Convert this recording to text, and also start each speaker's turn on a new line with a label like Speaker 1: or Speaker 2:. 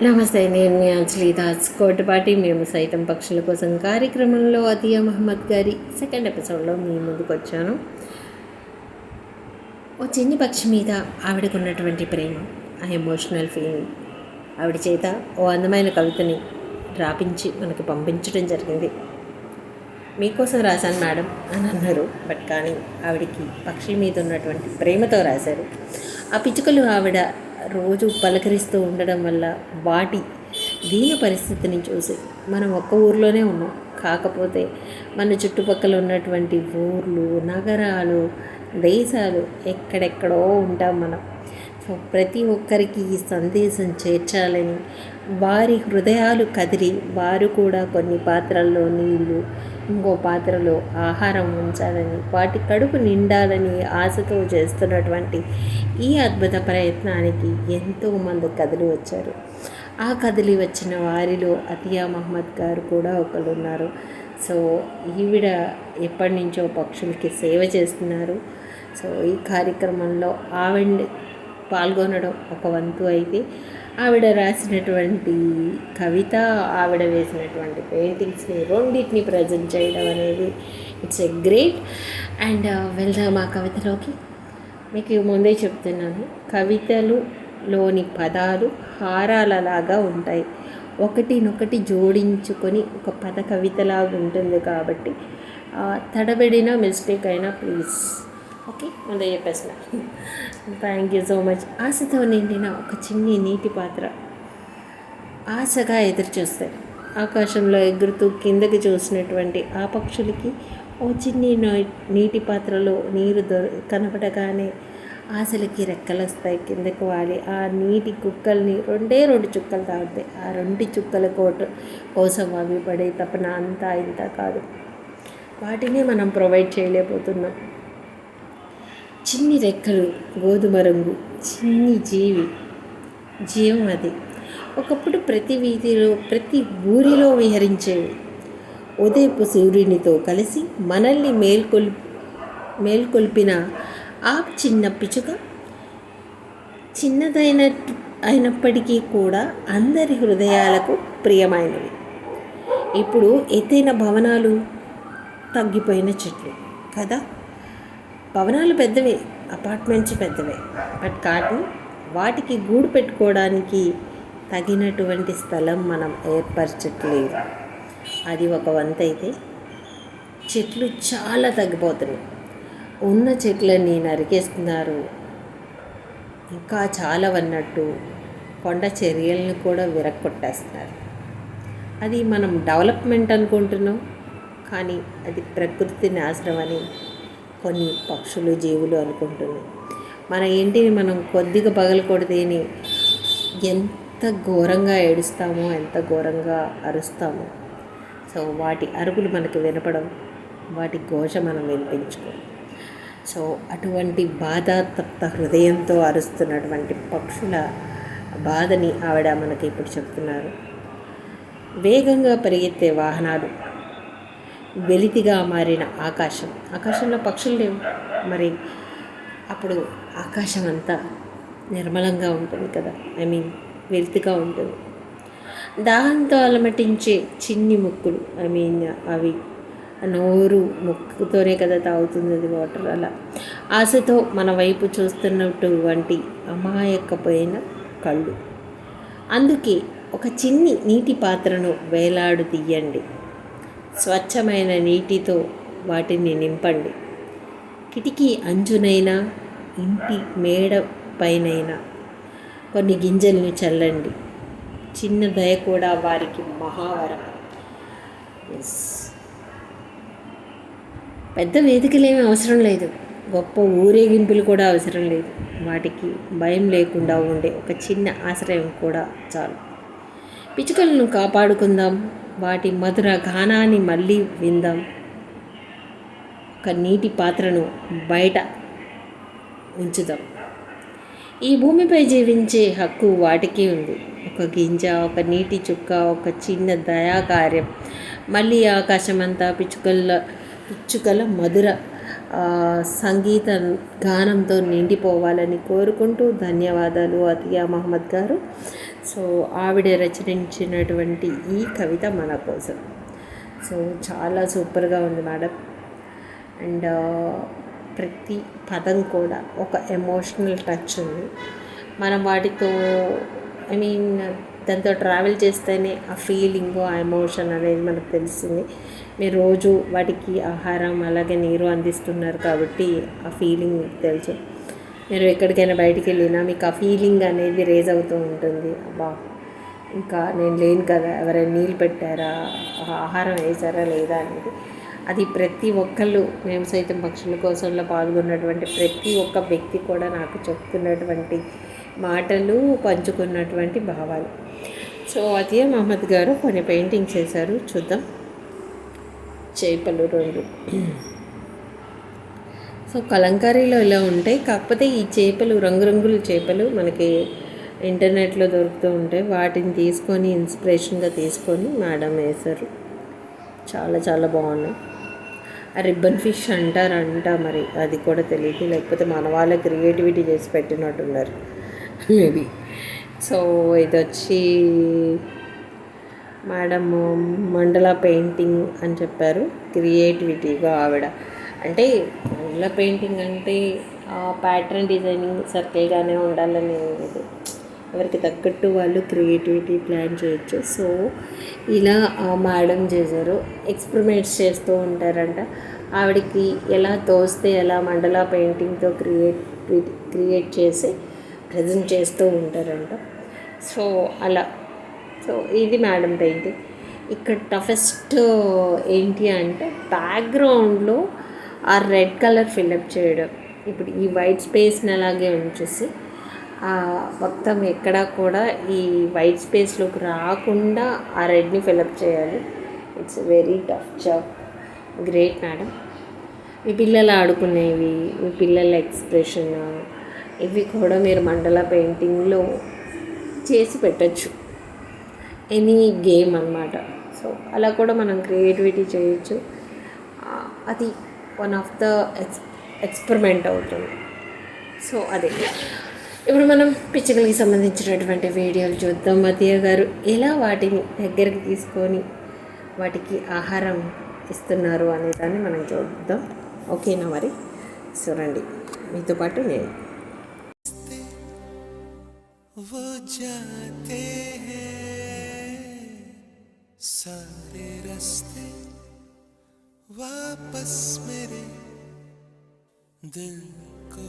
Speaker 1: నమస్తే, నేను మీ అంజలి దాస్ కోటిపాటి. మేము సైతం పక్షుల కోసం కార్యక్రమంలో అతియా మహమ్మద్ గారి సెకండ్ ఎపిసోడ్లో మీ ముందుకు వచ్చాను. ఓ చిన్ని పక్షి మీద ఆవిడకు ఉన్నటువంటి ప్రేమ, ఆ ఎమోషనల్ ఫీలింగ్, ఆవిడ చేత ఓ అందమైన కవితని రాపించి మనకి పంపించడం జరిగింది. మీకోసం రాశాను మేడం అని అన్నారు. బట్ కానీ ఆవిడకి పక్షి మీద ఉన్నటువంటి ప్రేమతో రాశారు. ఆ పిచ్చుకలు ఆవిడ రోజు పలకరిస్తూ ఉండడం వల్ల వాటి దీని పరిస్థితిని చూసి మనం ఒక్క ఊర్లోనే ఉన్నాం, కాకపోతే మన చుట్టుపక్కల ఉన్నటువంటి ఊర్లు, నగరాలు, దేశాలు ఎక్కడెక్కడో ఉంటాం మనం. సో ప్రతి ఒక్కరికి ఈ సందేశం చేర్చాలని వారి హృదయాలు కదిలి వారు కూడా కొన్ని పాత్రల్లో నీళ్ళు, ఇంకో పాత్రలో ఆహారం ఉంచాలని, వాటి కడుపు నిండాలని ఆశతో చేస్తున్నటువంటి ఈ అద్భుత ప్రయత్నానికి ఎంతోమంది కదిలి వచ్చారు. ఆ కదిలి వచ్చిన వారిలో అతియా మహమ్మద్ గారు కూడా ఒకరు ఉన్నారు. సో ఈవిడ ఎప్పటి నుంచో పక్షులకి సేవ చేస్తున్నారు. సో ఈ కార్యక్రమంలో ఆవిడ పాల్గొనడం ఒక వంతు అయితే, ఆవిడ రాసినటువంటి కవిత, ఆవిడ వేసినటువంటి పెయింటింగ్స్ని రెండింటిని ప్రజెంట్ చేయడం అనేది ఇట్స్ ఎ గ్రేట్. అండ్ వెళ్దాం ఆ కవితలోకి. మీకు ముందే చెప్తున్నాను, కవితలులోని పదాలు హారాలలాగా ఉంటాయి, ఒకటినొకటి జోడించుకొని ఒక పద కవితలాగా ఉంటుంది. కాబట్టి తడబడిన మిస్టేక్ అయినా ప్లీజ్ ఓకే ముందే చెప్పేసిన. Thank you so much. ఆశతో నిండిన ఒక చిన్ని నీటి పాత్ర ఆశగా ఎదురు చూస్తాయి. ఆకాశంలో ఎగురుతూ కిందకి చూసినటువంటి ఆ పక్షులకి ఓ చిన్ని నీటి పాత్రలో నీరు కనపడగానే ఆశలకి రెక్కలొస్తాయి, కిందకు వాలి ఆ నీటి కుక్కల్ని రెండు చుక్కలు తాగుతాయి. ఆ 2 చుక్కల కోసం అవి పడే తపన అంతా ఇంత కాదు. వాటిని మనం ప్రొవైడ్ చేయలేకపోతున్నాం. చిన్ని రెక్కలు, గోధుమ రంగు, చిన్ని జీవం అది. ఒకప్పుడు ప్రతి వీధిలో, ప్రతి ఊరిలో విహరించేవి. ఉదయపు సూర్యునితో కలిసి మనల్ని మేల్కొల్పిన ఆ చిన్న పిచుక అయినప్పటికీ కూడా అందరి హృదయాలకు ప్రియమైనవి. ఇప్పుడు ఎత్తైన భవనాలు, తగ్గిపోయిన చెట్లు కదా. భవనాలు పెద్దవే, అపార్ట్మెంట్స్ పెద్దవే, బట్ కానీ వాటికి గూడు పెట్టుకోవడానికి తగినటువంటి స్థలం మనం ఏర్పరచట్లేదు. అది ఒక వంత అయితే, చెట్లు చాలా తగ్గిపోతున్నాయి. ఉన్న చెట్లన్నీ నరికేస్తున్నారు. ఇంకా చాలా అన్నట్టు కొండ చర్యలను కూడా విరక్కొట్టేస్తున్నారు. అది మనం డెవలప్మెంట్ అనుకుంటున్నాం, కానీ అది ప్రకృతి నాశనం అని కొన్ని పక్షులు, జీవులు అనుకుంటున్నాయి. మన ఇంటిని మనం కొద్దిగా పగలకొడితేనే ఎంత ఘోరంగా ఏడుస్తామో, ఎంత ఘోరంగా అరుస్తామో. సో వాటి అరుపులు మనకు వినపడం, వాటి ఘోష మనం వినిపించుకోం. సో అటువంటి బాధాతప్త హృదయంతో అరుస్తున్నటువంటి పక్షుల బాధని ఆవిడ మనకి ఇప్పుడు చెప్తున్నారు. వేగంగా పరిగెత్తే వాహనాలు, వెలితిగా మారిన ఆకాశంలో పక్షులు లేవు. మరి అప్పుడు ఆకాశం అంతా నిర్మలంగా ఉంటుంది కదా, వెలితిగా ఉంటుంది. దాహంతో అలమటించే చిన్ని ముక్కులు, అవి నోరు ముక్కుతోనే కదా తాగుతుంది అది వాటర్. అలా ఆశతో మన వైపు చూస్తున్నటువంటి అమాయకపోయిన కళ్ళు. అందుకే ఒక చిన్ని నీటి పాత్రను వేలాడు తీయండి, స్వచ్ఛమైన నీటితో వాటిని నింపండి. కిటికీ అంచునైనా, ఇంటి మేడ పైనైనా కొన్ని గింజల్ని చల్లండి. చిన్న దయ కూడా వారికి మహావరం. పెద్ద వేదికలేమీ అవసరం లేదు, గొప్ప ఊరేగింపులు కూడా అవసరం లేదు. వాటికి భయం లేకుండా ఉండే ఒక చిన్న ఆశ్రయం కూడా చాలు. పిచ్చుకలను కాపాడుకుందాం, వాటి మధుర గానాన్ని మళ్ళీ విందాం. ఒక నీటి పాత్రను బయట ఉంచుదాం. ఈ భూమిపై జీవించే హక్కు వాటికి ఉంది. ఒక గింజ, ఒక నీటి చుక్క, ఒక చిన్న దయాకార్యం మళ్ళీ ఆకాశమంతా పిచ్చుకల మధుర సంగీత గానంతో నిండిపోవాలని కోరుకుంటూ ధన్యవాదాలు అతియా మహమ్మద్ గారు. సో ఆవిడ రచయించినటువంటి ఈ కవిత మన కోసం. సో చాలా సూపర్గా ఉంది మేడం. అండ్ ప్రతి పదం కూడా ఒక ఎమోషనల్ టచ్ ఉంది. మనం వాటితో దాంతో ట్రావెల్ చేస్తేనే ఆ ఫీలింగు, ఆ ఎమోషన్ అనేది మనకు తెలుస్తుంది. మీరు రోజు వాటికి ఆహారం అలాగే నీరు అందిస్తున్నారు కాబట్టి ఆ ఫీలింగ్ మీకు తెలుసు. మీరు ఎక్కడికైనా బయటికి వెళ్ళినా మీకు ఆ ఫీలింగ్ అనేది రేజ్ అవుతూ ఉంటుంది. అబ్బా, ఇంకా నేను లేను కదా, ఎవరైనా నీళ్ళు పెట్టారా, ఆహారం వేసారా లేదా అనేది. అది ప్రతి ఒక్కళ్ళు, మేము సైతం పక్షుల కోసంలో పాల్గొన్నటువంటి ప్రతి ఒక్క వ్యక్తి కూడా నాకు చెప్తున్నటువంటి మాటలు, పంచుకున్నటువంటి భావాలు. సో అతియా మహమ్మద్ గారు కొన్ని పెయింటింగ్స్ వేశారు, చూద్దాం. చేపలు 2. సో కలంకారీలో ఇలా ఉంటాయి, కాకపోతే ఈ చేపలు రంగురంగుల చేపలు మనకి ఇంటర్నెట్లో దొరుకుతూ ఉంటాయి. వాటిని తీసుకొని ఇన్స్పిరేషన్గా తీసుకొని మేడం వేశారు. చాలా చాలా బాగున్నాయి. ఆ రిబ్బన్ ఫిష్ అంటారంట, మరి అది కూడా తెలియదు, లేకపోతే మన వాళ్ళ క్రియేటివిటీ చేసి పెట్టినట్టున్నారు మేబీ. సో ఇది వచ్చి మేడం మండల పెయింటింగ్ అని చెప్పారు. క్రియేటివిటీగా ఆవిడ అంటే మండల పెయింటింగ్ అంటే ఆ ప్యాటర్న్ డిజైనింగ్ సర్కిల్గానే ఉండాలని లేదు, ఎవరికి తగ్గట్టు వాళ్ళు క్రియేటివిటీ ప్లాన్ చేయొచ్చు. సో ఇలా ఆ మేడం చేశారు. ఎక్స్పెరిమెంట్స్ చేస్తూ ఉంటారంట. ఆవిడకి ఎలా తోస్తే ఎలా మండల పెయింటింగ్తో క్రియేట్ చేసి ప్రజెంట్ చేస్తూ ఉంటారంట. సో అలా, సో ఇది మేడం పెయింటింగ్. ఇక్కడ టఫెస్ట్ ఏంటి అంటే బ్యాక్గ్రౌండ్లో ఆ రెడ్ కలర్ ఫిల్అప్ చేయడం. ఇప్పుడు ఈ వైట్ స్పేస్ని అలాగే ఉంచేసి మొత్తం ఎక్కడా కూడా ఈ వైట్ స్పేస్లోకి రాకుండా ఆ రెడ్ని ఫిల్అప్ చేయాలి. It's very tough job. Great madam. మీ పిల్లలు ఆడుకునేవి, మీ పిల్లల ఎక్స్ప్రెషన్, ఇవి కూడా మీరు మండల పెయింటింగ్లో చేసి పెట్టచ్చు. ఎనీ గేమ్ అన్నమాట. సో అలా కూడా మనం క్రియేటివిటీ చేయొచ్చు. అది వన్ ఆఫ్ ద ఎక్స్పెరిమెంట్ అవుతుంది. సో అదే ఇప్పుడు మనం పిచ్చుకలకి సంబంధించినటువంటి వీడియోలు చూద్దాం. మతియా గారు ఎలా వాటిని దగ్గరికి తీసుకొని వాటికి ఆహారం ఇస్తున్నారు అనే దాన్ని మనం చూద్దాం. ఓకేనా మరి? సో రండి, మీతో పాటు నేను. वो जाते हैं सारे रास्ते वापस मेरे दिल को